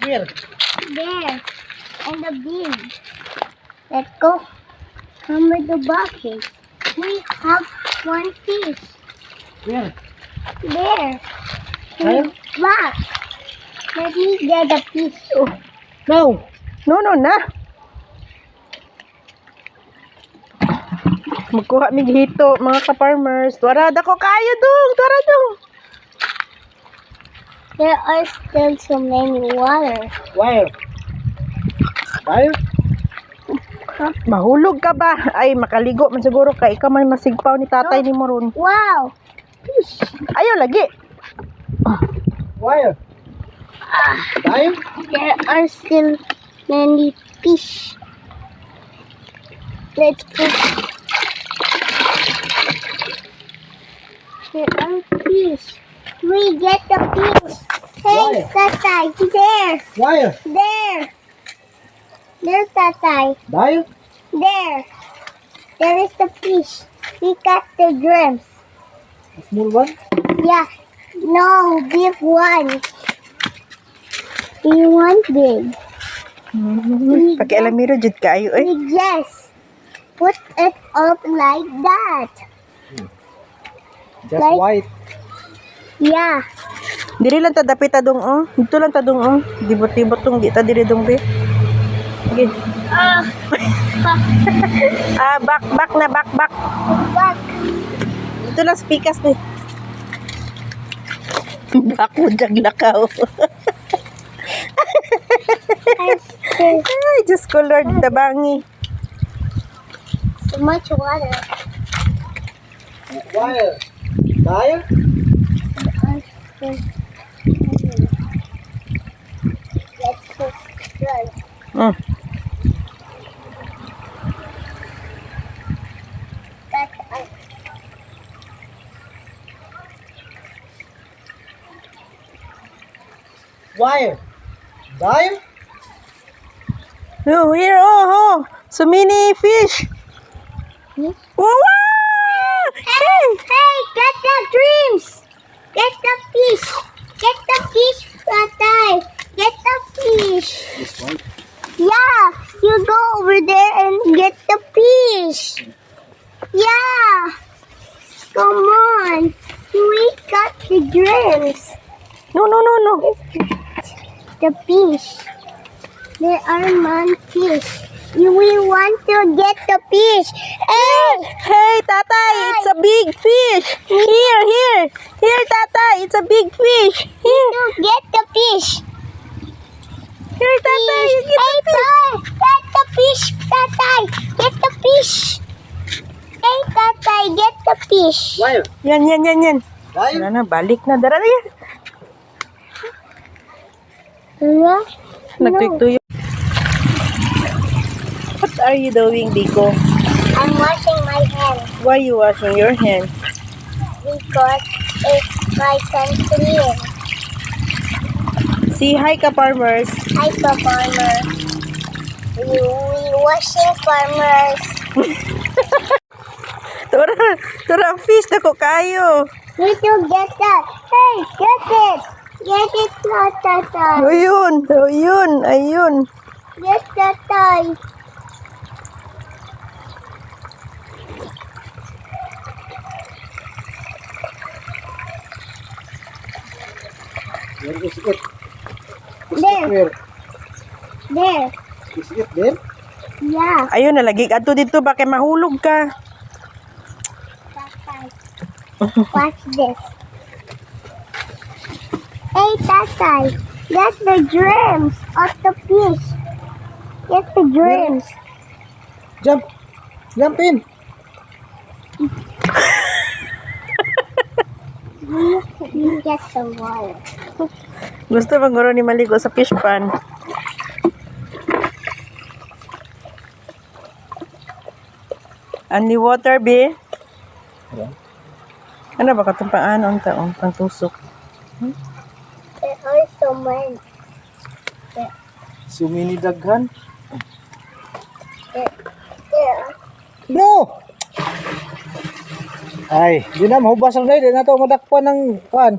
Here. There. And the bin. Let's go. Come with the bucket. We have one fish. Here. There. Huh? Back. Let me get the fish. Oh. No. No na. Magkuha mig hito mga ka-farmers. Tuwarada ko kayo dong. Tuwara dong. There are still so many water. Wire. Wire? Mahulog ka ba? Ay, makaligo man siguro ka. Ikaw may masigpaw ni tatay ni Moron. Wow. Fish. Ayaw lagi. Wire. Wire? There are still many fish. Let's go. There are fish. We get the fish. Hey, Why? Tatay, there, Wire. there. There's Tatay. Wire? There. There is the fish. We got the drums. A small one? Yeah. No, big one. We want big. Pakialamiro jud kayo eh. We just put it up like that. Just Like- white. Yeah. Diri lang ta dapit ta dong oh. Dito lang ta dong oh. Dibot-dibot tong di ta diri dong be. Okay. Back na back. Back. Dito lang spikas be. Ako jag lakaw. Ay, Diyos ko Lord, tabangi. So much water. Wire. Wire? Let's go. Good. Mm. That's us. Wire. Wire? Oh, here, oh. So many fish. Hmm? Wow! Hey, get the dreams. Get the fish. Get the fish, Tatay. Get the fish. This white. Yeah, you go over there and get the fish. Yeah. Come on. We got the dreams. No. The fish. There are man fish. We want to get the fish. Hey! Hey, Tatay, it's a big fish. Here, Tatay, it's a big fish. Here, To get the fish. here, Tatay, you get Hey, get the fish, Tatay. Get the fish. Hey, Tatay, get the fish. Wire. Yan. Wire? Wala na, balik na. Dara na yan. Yeah? Nagtuyo. What are you doing, Biko? I'm washing my hands Why you washing your hands? because it's nice and clean. Say hi ka, farmers. Hi, farmer. We washing farmers. Tura, fish na ko kayo. We to get that. Hey, get it. Get it, Tatay. Ayun. Get Tatay. Where is it? There. Where? There. Is it there? Yeah. Ayun, nalagig ato dito, baka mahulog ka. Tatay. Watch this. Hey, Tatay. Get the dreams of the fish. Get the dreams. Jump. Jump in. You get the water. Gusto bang guro ni maligo sa fish pan? Ani water, be? Yeah. Ano ba katong pang taong pangtusok? There are so many. So many daghan. There. No! Ay, di na mahubas lang dahil. Di na ito madakpan ng kuhan.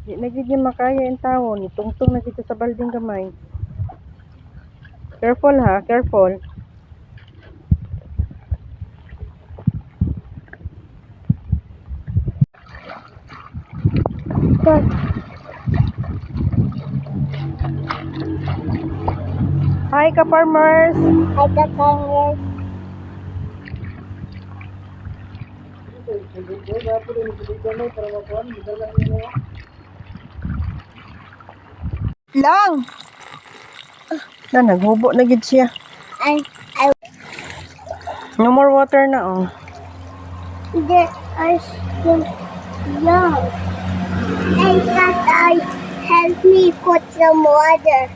Di nagiging makaya yung tawon. Tungtong na dito sa balding gamay. Careful ha, careful. Hi ka farmers. I got tired. Lang. Na naghubo na gid siya. I No more water na oh. there are still young. I thought I help me put some water.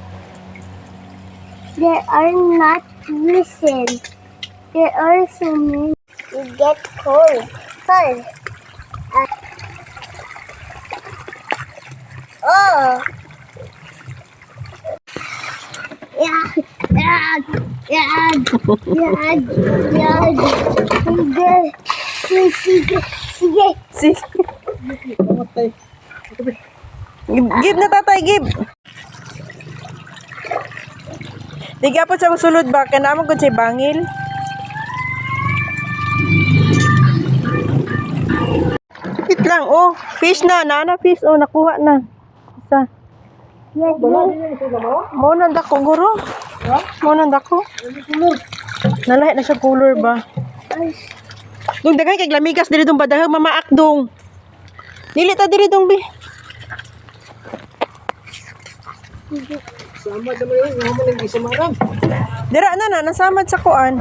There are not listen. There are so many. You get cold. Cold. Oh. Yeah. Yeah. Yeah. Yeah. Yeah. Sige. Sige. Sige. Sige. Mamatay. Give na tatay, give. Di gyapon sa sulod ba kanamo gud say bangil. Wait lang, oh, fish na, fish, oh, nakuha na. Isa. Yes, Mo nang dako guro. Mo nang dako. Nalahi na siya color ba? Dung daghan kay lamigas diri dong badahag mamaak dong. Dili ta diri dong bi. Sama naman yun. Nga mo lang isa marang. Dira na nasamad sa kuan.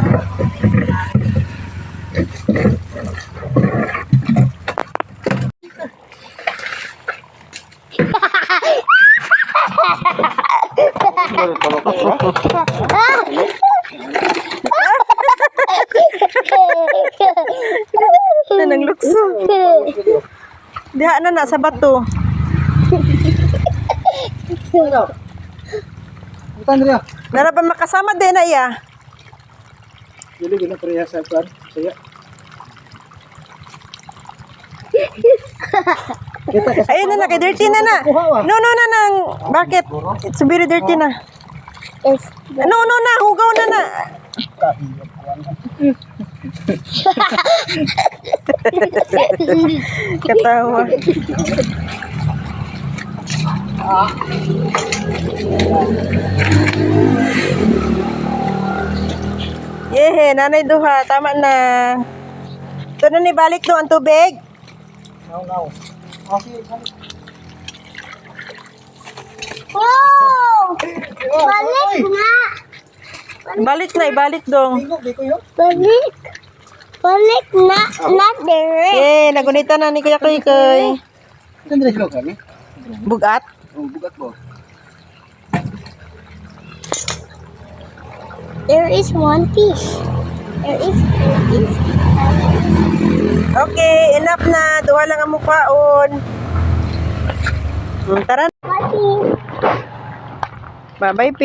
Nang lukso. Diha na sa bato. Bukan rin. Nara pa makasama din na iya. Dili gina priya sa kan. Saya. Kita kasi. Ayun na kay dirty na na. No nang bakit? It's very dirty na. Yes. No na, hugaw na. Katawa. Yehe, nanay duha, tama na. Ito na ni balik do ang tubig. Now. Okay. Wow! Balik na! Balik na, ibalik dong. Dito yun. Balik! Balik na! Not there! Eh, nagunita na ni Kuya Koy. Kan rin sila kami. Bugat. Oh, bugat ko. There is one fish. There is. Okay, enough na. Duha lang ang mukhaon. Tara na. Bye. Bye-bye,